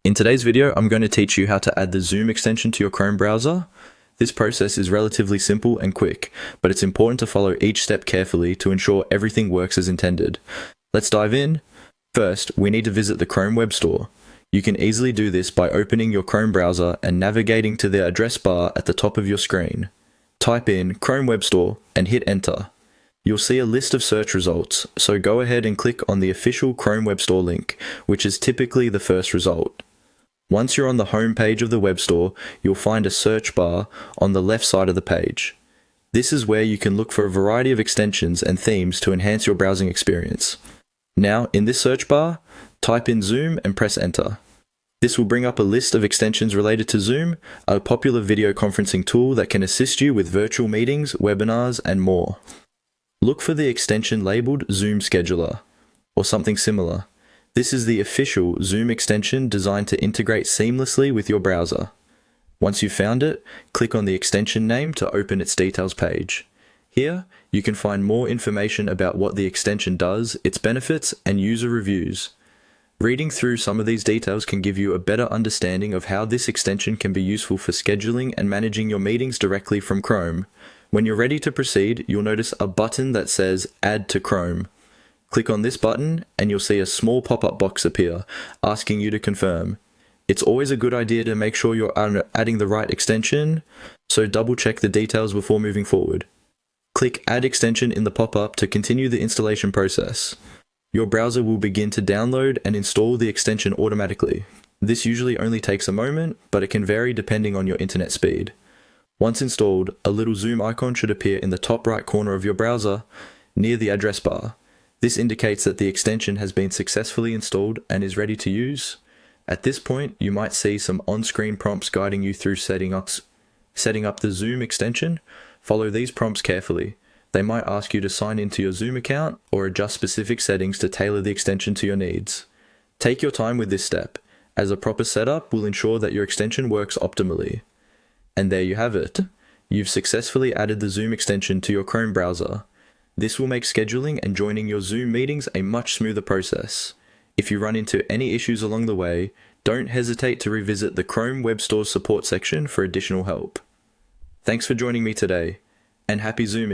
In today's video, I'm going to teach you how to add the Zoom extension to your Chrome browser. This process is relatively simple and quick, but it's important to follow each step carefully to ensure everything works as intended. Let's dive in. First, we need to visit the Chrome Web Store. You can easily do this by opening your Chrome browser and navigating to the address bar at the top of your screen. Type in Chrome Web Store and hit enter. You'll see a list of search results, so go ahead and click on the official Chrome Web Store link, which is typically the first result. Once you're on the home page of the web store, you'll find a search bar on the left side of the page. This is where you can look for a variety of extensions and themes to enhance your browsing experience. Now, in this search bar, type in Zoom and press enter. This will bring up a list of extensions related to Zoom, a popular video conferencing tool that can assist you with virtual meetings, webinars, and more. Look for the extension labeled Zoom Scheduler, or something similar. This is the official Zoom extension designed to integrate seamlessly with your browser. Once you've found it, click on the extension name to open its details page. Here, you can find more information about what the extension does, its benefits, and user reviews. Reading through some of these details can give you a better understanding of how this extension can be useful for scheduling and managing your meetings directly from Chrome. When you're ready to proceed, you'll notice a button that says Add to Chrome. Click on this button and you'll see a small pop-up box appear, asking you to confirm. It's always a good idea to make sure you're adding the right extension, so double check the details before moving forward. Click Add Extension in the pop-up to continue the installation process. Your browser will begin to download and install the extension automatically. This usually only takes a moment, but it can vary depending on your internet speed. Once installed, a little Zoom icon should appear in the top right corner of your browser, near the address bar. This indicates that the extension has been successfully installed and is ready to use. At this point, you might see some on-screen prompts guiding you through setting up the Zoom extension. Follow these prompts carefully. They might ask you to sign into your Zoom account or adjust specific settings to tailor the extension to your needs. Take your time with this step, as a proper setup will ensure that your extension works optimally. And there you have it. You've successfully added the Zoom extension to your Chrome browser. This will make scheduling and joining your Zoom meetings a much smoother process. If you run into any issues along the way, don't hesitate to revisit the Chrome Web Store support section for additional help. Thanks for joining me today, and happy Zooming!